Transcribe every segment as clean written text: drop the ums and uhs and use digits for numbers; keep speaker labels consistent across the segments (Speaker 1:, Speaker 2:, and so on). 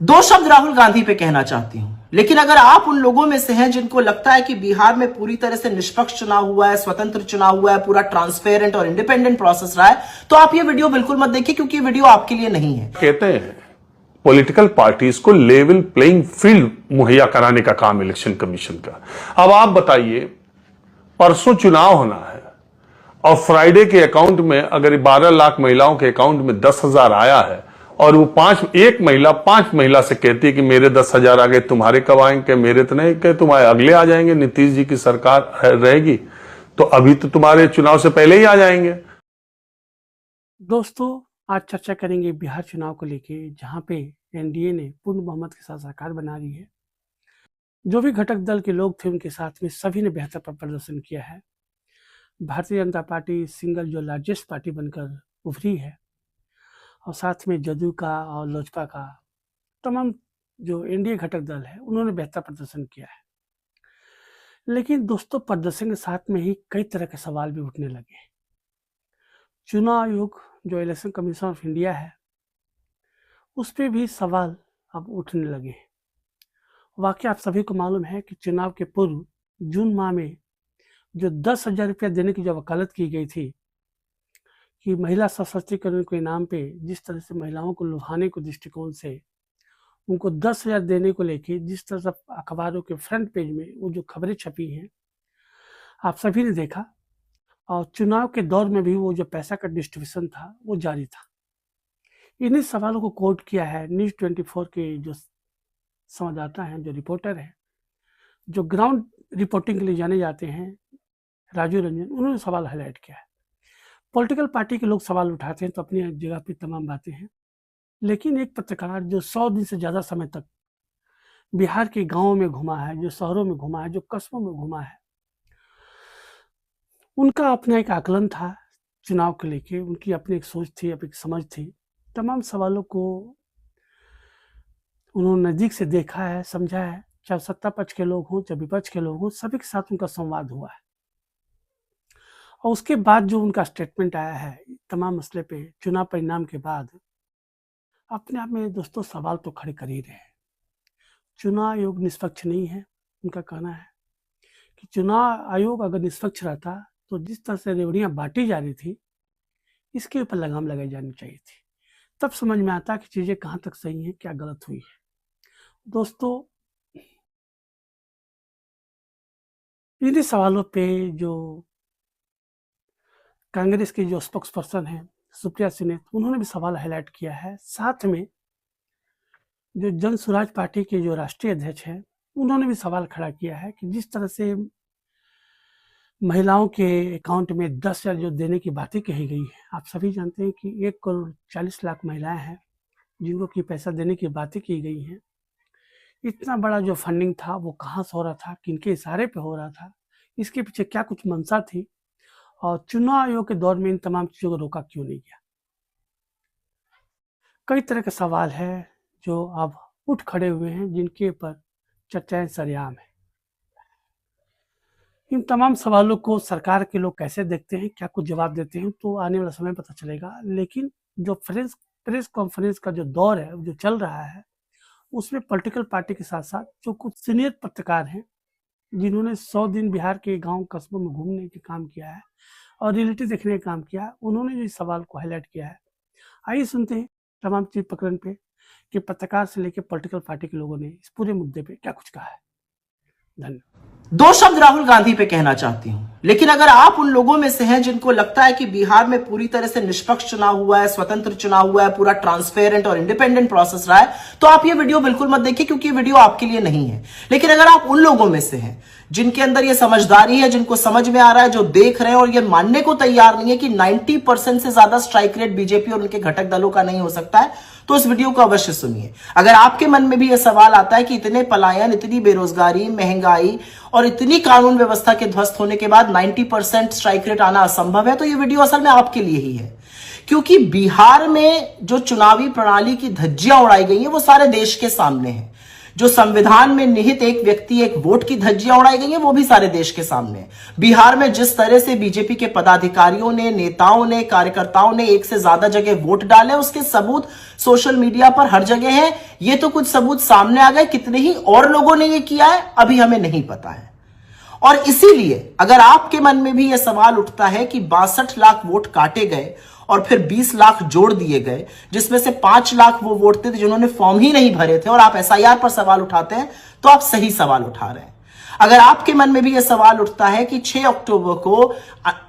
Speaker 1: दो शब्द राहुल गांधी पे कहना चाहती हूं, लेकिन अगर आप उन लोगों में से हैं जिनको लगता है कि बिहार में पूरी तरह से निष्पक्ष चुनाव हुआ है, स्वतंत्र चुनाव हुआ है, पूरा ट्रांसपेरेंट और इंडिपेंडेंट प्रोसेस रहा है, तो आप ये वीडियो बिल्कुल मत देखिए, क्योंकि ये वीडियो आपके लिए नहीं है।
Speaker 2: कहते हैं पॉलिटिकल पार्टीज को लेवल प्लेइंग फील्ड मुहैया कराने का काम इलेक्शन कमीशन का। अब आप बताइए, परसों चुनाव होना है और फ्राइडे के अकाउंट में अगर 12 लाख महिलाओं के अकाउंट में 10,000 आया है और वो पांच महिला से कहती है कि मेरे 10,000 आ गए, तुम्हारे कब आएंगे? मेरे तो नहीं कहे, तुम्हारे अगले आ जाएंगे, नीतीश जी की सरकार रहेगी तो अभी तो तुम्हारे चुनाव से पहले ही आ जाएंगे।
Speaker 3: दोस्तों, आज चर्चा करेंगे बिहार चुनाव को लेके, जहां पे एनडीए ने पूर्ण बहुमत के साथ सरकार बना ली है। जो भी घटक दल के लोग थे उनके साथ में सभी ने बेहतर प्रदर्शन किया है। भारतीय जनता पार्टी सिंगल जो लार्जेस्ट पार्टी बनकर उभरी है और साथ में जदयू का और लोजपा का तमाम जो एनडीए घटक दल है उन्होंने बेहतर प्रदर्शन किया है। लेकिन दोस्तों, प्रदर्शन के साथ में ही कई तरह के सवाल भी उठने लगे। चुनाव आयोग जो इलेक्शन कमीशन ऑफ इंडिया है उस पर भी सवाल अब उठने लगे। वाकई आप सभी को मालूम है कि चुनाव के पूर्व जून माह में जो 10,000 रुपया देने की जो वकालत की गई थी कि महिला सशक्तिकरण के नाम पे जिस तरह से महिलाओं को लुभाने के दृष्टिकोण से उनको 10,000 देने को लेके जिस तरह से अखबारों के फ्रंट पेज में वो जो खबरें छपी हैं आप सभी ने देखा, और चुनाव के दौर में भी वो जो पैसा का डिस्ट्रीब्यूशन था वो जारी था। इन्हीं सवालों को कोट किया है न्यूज़ 24 के जो संवाददाता हैं, जो रिपोर्टर हैं, जो ग्राउंड रिपोर्टिंग के लिए जाने जाते हैं, राजू रंजन, उन्होंने सवाल हाईलाइट किया है। पॉलिटिकल पार्टी के लोग सवाल उठाते हैं तो अपनी जगह पे तमाम बातें हैं, लेकिन एक पत्रकार जो 100 दिन से ज़्यादा समय तक बिहार के गाँवों में घुमा है, जो शहरों में घुमा है, जो कस्बों में घुमा है, उनका अपना एक आकलन था चुनाव को लेके, उनकी अपनी एक सोच थी, अपनी एक समझ थी। तमाम सवालों को उन्होंने नज़दीक से देखा है, समझा है, चाहे सत्ता पक्ष के लोग हों, चाहे विपक्ष के लोग हों, सभी के साथ उनका संवाद हुआ है। और उसके बाद जो उनका स्टेटमेंट आया है तमाम मसले पे चुनाव परिणाम के बाद, अपने आप में दोस्तों सवाल तो खड़े कर ही रहे हैं। चुनाव आयोग निष्पक्ष नहीं है। उनका कहना है कि चुनाव आयोग अगर निष्पक्ष रहता तो जिस तरह से रेवड़ियाँ बांटी जा रही थी इसके ऊपर लगाम लगाई जानी चाहिए थी, तब समझ में आता कि चीज़ें कहाँ तक सही हैं, क्या गलत हुई है। दोस्तों, इन्हीं सवालों पे जो कांग्रेस की जो स्पोक्स पर्सन है सुप्रिया सिन्हा, उन्होंने भी सवाल हाईलाइट किया है। साथ में जो जन स्वराज पार्टी के जो राष्ट्रीय अध्यक्ष हैं उन्होंने भी सवाल खड़ा किया है कि जिस तरह से महिलाओं के अकाउंट में 10,000 जो देने की बातें कही गई है, आप सभी जानते हैं कि 1,40,00,000 महिलाएं हैं जिनको की पैसा देने की बातें की गई हैं। इतना बड़ा जो फंडिंग था वो कहाँ से हो रहा था, किनके इशारे पे हो रहा था, इसके पीछे क्या कुछ मंशा थी, और चुनाव आयोग के दौर में इन तमाम चीज़ों को रोका क्यों नहीं गया। कई तरह के सवाल है जो अब उठ खड़े हुए हैं, जिनके ऊपर चर्चाएं सरेआम है। इन तमाम सवालों को सरकार के लोग कैसे देखते हैं, क्या कुछ जवाब देते हैं, तो आने वाला समय पता चलेगा। लेकिन जो प्रेस कॉन्फ्रेंस का जो दौर है, जो चल रहा है, उसमें पॉलिटिकल पार्टी के साथ साथ जो कुछ सीनियर पत्रकार हैं जिन्होंने 100 दिन बिहार के गांव कस्बों में घूमने के काम किया है और रियलिटी देखने का काम किया है, उन्होंने जो इस सवाल को हाईलाइट किया है। आइए सुनते हैं तमाम चीज प्रकरण पे कि पत्रकार से लेकर पॉलिटिकल पार्टी के लोगों ने इस पूरे मुद्दे पे क्या कुछ कहा है। धन्यवाद।
Speaker 1: दो शब्द राहुल गांधी पे कहना चाहती हूं, लेकिन अगर आप उन लोगों में से हैं जिनको लगता है कि बिहार में पूरी तरह से निष्पक्ष चुनाव हुआ है, स्वतंत्र चुनाव हुआ है, पूरा ट्रांसपेरेंट और इंडिपेंडेंट प्रोसेस रहा है, तो आप ये वीडियो बिल्कुल मत देखिए, क्योंकि ये वीडियो आपके लिए नहीं है। लेकिन अगर आप उन लोगों में से हैं जिनके अंदर ये समझदारी है, जिनको समझ में आ रहा है, जो देख रहे हैं और ये मानने को तैयार नहीं है कि 90% से ज्यादा स्ट्राइक रेट बीजेपी और उनके घटक दलों का नहीं हो सकता है, तो इस वीडियो को अवश्य सुनिए। अगर आपके मन में भी यह सवाल आता है कि इतने पलायन, इतनी बेरोजगारी, महंगाई और इतनी कानून व्यवस्था के ध्वस्त होने के बाद 90% स्ट्राइक रेट आना असंभव है, तो यह वीडियो असल में आपके लिए ही है। क्योंकि बिहार में जो चुनावी प्रणाली की धज्जियां उड़ाई गई हैं वो सारे देश के सामने है। जो संविधान में निहित एक व्यक्ति एक वोट की धज्जियां उड़ाई गई है, वो भी सारे देश के सामने है। बिहार में जिस तरह से बीजेपी के पदाधिकारियों ने, नेताओं ने, कार्यकर्ताओं ने एक से ज्यादा जगह वोट डाले, उसके सबूत सोशल मीडिया पर हर जगह है। ये तो कुछ सबूत सामने आ गए, कितने ही और लोगों ने ये किया है अभी हमें नहीं पता है। और इसीलिए अगर आपके मन में भी यह सवाल उठता है कि 62 लाख वोट काटे गए और फिर 20 लाख जोड़ दिए गए, जिसमें से 5 लाख वो वोट थे जिन्होंने फॉर्म ही नहीं भरे थे, और आप एसआईआर पर सवाल उठाते हैं, तो आप सही सवाल उठा रहे हैं। अगर आपके मन में भी यह सवाल उठता है कि 6 अक्टूबर को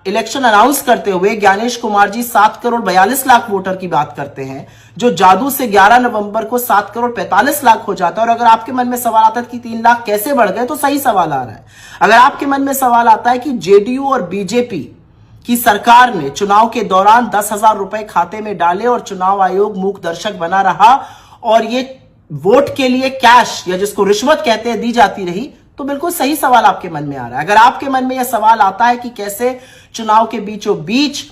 Speaker 1: इलेक्शन अनाउंस करते हुए ज्ञानेश कुमार जी 7 करोड़ 42 लाख वोटर की बात करते हैं, जो जादू से 11 नवंबर को 7 करोड़ 45 लाख हो जाता है, और अगर आपके मन में सवाल आता है कि 3 लाख कैसे बढ़ गए, तो सही सवाल आ रहा है। अगर आपके मन में सवाल आता है कि जेडीयू और बीजेपी की सरकार ने चुनाव के दौरान 10,000 रुपए खाते में डाले और चुनाव आयोग मूक दर्शक बना रहा और ये वोट के लिए कैश या जिसको रिश्वत कहते हैं दी जाती रही, तो बिल्कुल सही सवाल आपके मन में आ रहा है। अगर आपके मन में यह सवाल आता है कि कैसे चुनाव के बीचों बीच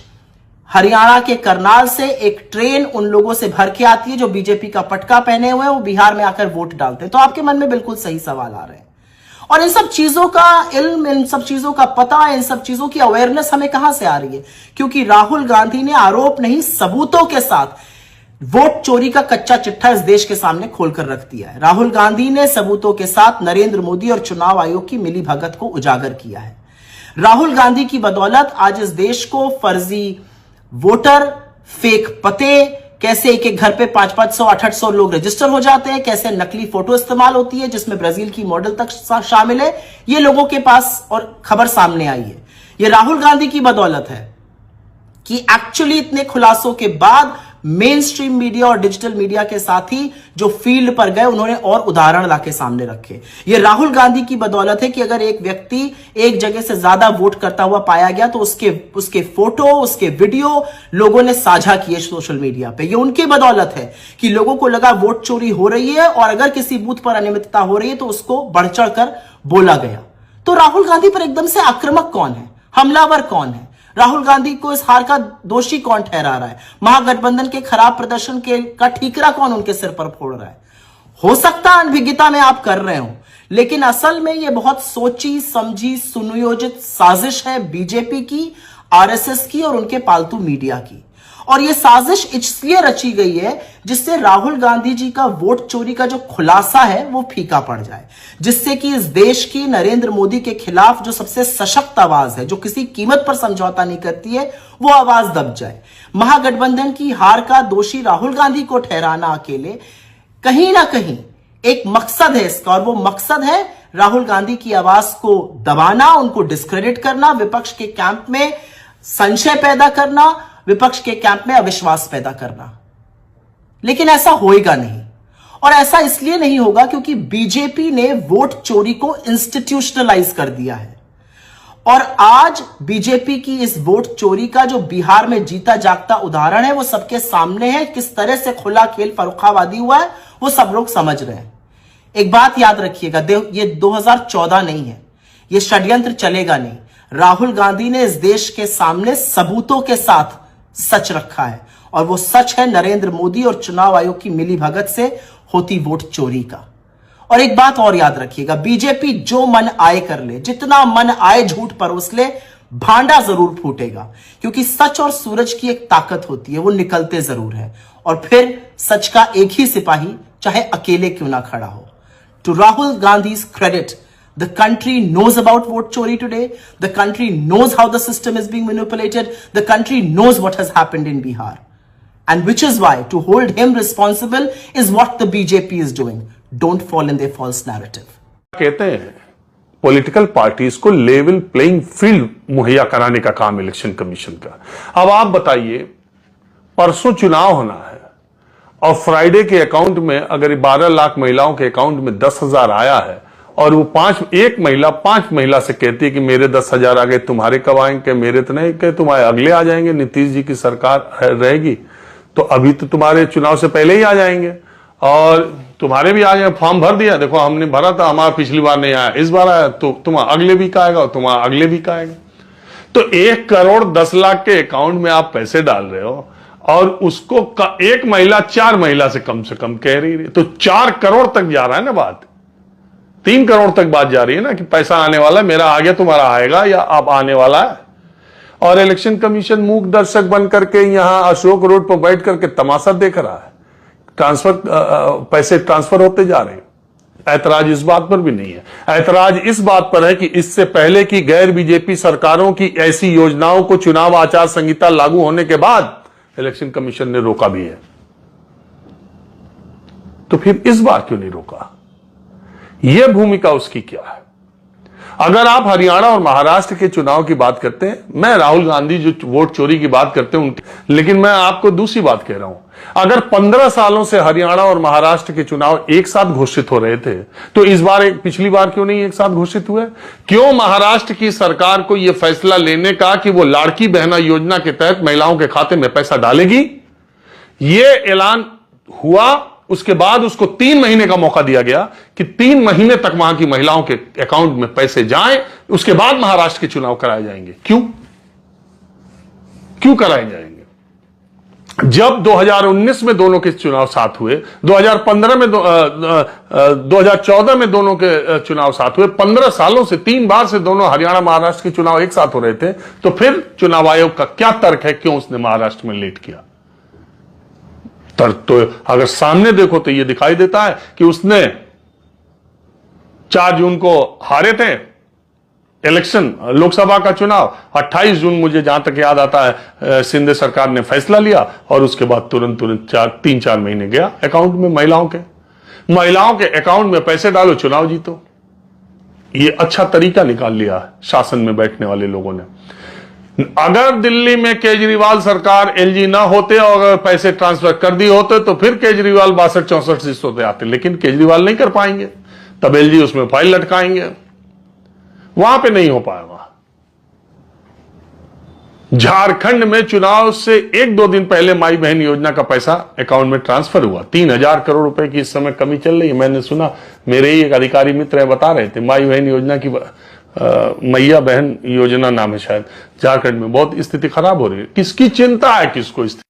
Speaker 1: हरियाणा के करनाल से एक ट्रेन उन लोगों से भर के आती है जो बीजेपी का पटका पहने हुए हैं, वो बिहार में आकर वोट डालते हैं, तो आपके मन में बिल्कुल सही सवाल आ रहे हैं। और इन सब चीजों का इल्म, इन सब चीजों का पता, इन सब चीजों की अवेयरनेस हमें कहां से आ रही है? क्योंकि राहुल गांधी ने आरोप नहीं सबूतों के साथ वोट चोरी का कच्चा चिट्ठा इस देश के सामने खोलकर रख दिया है। राहुल गांधी ने सबूतों के साथ नरेंद्र मोदी और चुनाव आयोग की मिलीभगत को उजागर किया है। राहुल गांधी की बदौलत आज इस देश को फर्जी वोटर, फेक पते, कैसे एक एक घर पे 500-500, 800 लोग रजिस्टर हो जाते हैं, कैसे नकली फोटो इस्तेमाल होती है जिसमें ब्राजील की मॉडल तक शामिल है, ये लोगों के पास और खबर सामने आई है। ये राहुल गांधी की बदौलत है कि एक्चुअली इतने खुलासों के बाद मेन स्ट्रीम मीडिया और डिजिटल मीडिया के साथ ही जो फील्ड पर गए, उन्होंने और उदाहरण लाके सामने रखे। ये राहुल गांधी की बदौलत है कि अगर एक व्यक्ति एक जगह से ज्यादा वोट करता हुआ पाया गया तो उसके फोटो, उसके वीडियो लोगों ने साझा किए सोशल मीडिया पे। ये उनकी बदौलत है कि लोगों को लगा वोट चोरी हो रही है और अगर किसी बूथ पर अनियमितता हो रही है तो उसको बढ़ चढ़ कर बोला गया। तो राहुल गांधी पर एकदम से आक्रामक कौन है, हमलावर कौन है? राहुल गांधी को इस हार का दोषी कौन ठहरा रहा है? महागठबंधन के खराब प्रदर्शन का ठीकरा कौन उनके सिर पर फोड़ रहा है? हो सकता है अनभिज्ञता में आप कर रहे हो, लेकिन असल में यह बहुत सोची समझी सुनियोजित साजिश है बीजेपी की, आरएसएस की और उनके पालतू मीडिया की। और यह साजिश इसलिए रची गई है जिससे राहुल गांधी जी का वोट चोरी का जो खुलासा है वो फीका पड़ जाए, जिससे कि इस देश की नरेंद्र मोदी के खिलाफ जो सबसे सशक्त आवाज है, जो किसी कीमत पर समझौता नहीं करती है, वो आवाज दब जाए। महागठबंधन की हार का दोषी राहुल गांधी को ठहराना अकेले कहीं ना कहीं एक मकसद है इसका, और वो मकसद है राहुल गांधी की आवाज को दबाना, उनको डिस्क्रेडिट करना, विपक्ष के कैंप में संशय पैदा करना, विपक्ष के कैंप में अविश्वास पैदा करना। लेकिन ऐसा होएगा नहीं, और ऐसा इसलिए नहीं होगा क्योंकि बीजेपी ने वोट चोरी को इंस्टीट्यूशनलाइज कर दिया है। और आज बीजेपी की इस वोट चोरी का जो बिहार में जीता जागता उदाहरण है वो सबके सामने है। किस तरह से खुला खेल फर्रुखाबादी हुआ है वो सब लोग समझ रहे हैं। एक बात याद रखिएगा, ये 2014 नहीं है, ये षड्यंत्र चलेगा नहीं। राहुल गांधी ने इस देश के सामने सबूतों के साथ सच रखा है, और वो सच है नरेंद्र मोदी और चुनाव आयोग की मिलीभगत से होती वोट चोरी का। और एक बात और याद रखिएगा, बीजेपी जो मन आए कर ले, जितना मन आए झूठ परोस ले, भांडा जरूर फूटेगा, क्योंकि सच और सूरज की एक ताकत होती है, वो निकलते जरूर है, और फिर सच का एक ही सिपाही चाहे अकेले क्यों ना खड़ा हो। To Rahul Gandhi's credit, the country knows about vote chori today. The country knows how the system is being manipulated. The country knows what has happened in Bihar. And which is why to hold him responsible is what the BJP is doing. Don't fall in their false narrative.
Speaker 2: कहते हैं political parties को level playing field मुहैया कराने का काम election commission का। अब आप बताइए, परसों चुनाव होना है और फ्राइडे के अकाउंट में अगर 12 लाख महिलाओं के अकाउंट में 10,000 आया है और वो 5 महिला से कहती है कि मेरे 10,000 आ गए, तुम्हारे कब आएंगे? मेरे तो नहीं, कि तुम्हारे अगले आ जाएंगे, नीतीश जी की सरकार रहेगी तो अभी तो तुम्हारे चुनाव से पहले ही आ जाएंगे और तुम्हारे भी आ जाएंगे। फॉर्म भर दिया, देखो हमने भरा था, हमारा पिछली बार नहीं आया, इस बार आया, तो तुम्हारा अगले वीक आएगा और तुम्हारा अगले वीक आएगा। तो 1 करोड़ 10 लाख के अकाउंट में आप पैसे डाल रहे हो और उसको एक महिला 4 महिला से कम कह रही है, तो 4 करोड़ तक जा रहा है ना बात। 3 करोड़ तक बात जा रही है ना कि पैसा आने वाला है, मेरा आ गया तुम्हारा आएगा या अब आने वाला है। और इलेक्शन कमीशन मूक दर्शक बन करके यहां अशोक रोड पर बैठ करके तमाशा देख रहा है। पैसे ट्रांसफर होते जा रहे हैं। ऐतराज इस बात पर भी नहीं है। ऐतराज इस बात पर है कि इससे पहले की गैर बीजेपी सरकारों की ऐसी योजनाओं को चुनाव आचार संहिता लागू होने के बाद इलेक्शन कमीशन ने रोका भी है। तो फिर इस बार क्यों नहीं रोका? यह भूमिका उसकी क्या है? अगर आप हरियाणा और महाराष्ट्र के चुनाव की बात करते हैं, मैं राहुल गांधी जो वोट चोरी की बात करते हैं उनकी, लेकिन मैं आपको दूसरी बात कह रहा हूं। अगर 15 सालों से हरियाणा और महाराष्ट्र के चुनाव एक साथ घोषित हो रहे थे, तो इस बार पिछली बार क्यों नहीं एक साथ घोषित हुए? क्यों महाराष्ट्र की सरकार को यह फैसला लेने का कि वो लाड़की बहना योजना के तहत महिलाओं के खाते में पैसा डालेगी? यह ऐलान हुआ, उसके बाद उसको 3 महीने का मौका दिया गया कि 3 महीने तक वहां की महिलाओं के अकाउंट में पैसे जाएं, उसके बाद महाराष्ट्र के चुनाव कराए जाएंगे। क्यों कराए जाएंगे? जब 2019 में दोनों के चुनाव साथ हुए, 2015 में 2014 में दोनों के चुनाव साथ हुए, 15 सालों से 3 बार से दोनों हरियाणा महाराष्ट्र के चुनाव एक साथ हो रहे थे, तो फिर चुनाव आयोग का क्या तर्क है, क्यों उसने महाराष्ट्र में लेट किया? तो अगर सामने देखो तो यह दिखाई देता है कि उसने 4 जून को हारे थे इलेक्शन, लोकसभा का चुनाव। 28 जून मुझे जहां तक याद आता है शिंदे सरकार ने फैसला लिया और उसके बाद तुरंत 3-4 महीने गया अकाउंट में महिलाओं के अकाउंट में पैसे डालो, चुनाव जीतो। ये अच्छा तरीका निकाल लिया शासन में बैठने वाले लोगों ने। अगर दिल्ली में केजरीवाल सरकार एलजी ना होते और अगर पैसे ट्रांसफर कर दिए होते तो फिर केजरीवाल 62-64 सीटों पे आते, लेकिन केजरीवाल नहीं कर पाएंगे, तब एलजी उसमें फाइल लटकाएंगे, वहां पे नहीं हो पाएगा। झारखंड में चुनाव से 1-2 दिन पहले माई बहन योजना का पैसा अकाउंट में ट्रांसफर हुआ। 3000 करोड़ रुपए की इस समय कमी चल रही है। मैंने सुना, मेरे ही एक अधिकारी मित्र बता रहे थे, माई बहन योजना की मैया बहन योजना नाम है शायद, झारखंड में बहुत स्थिति खराब हो रही है। किसकी चिंता है? किसको स्थिति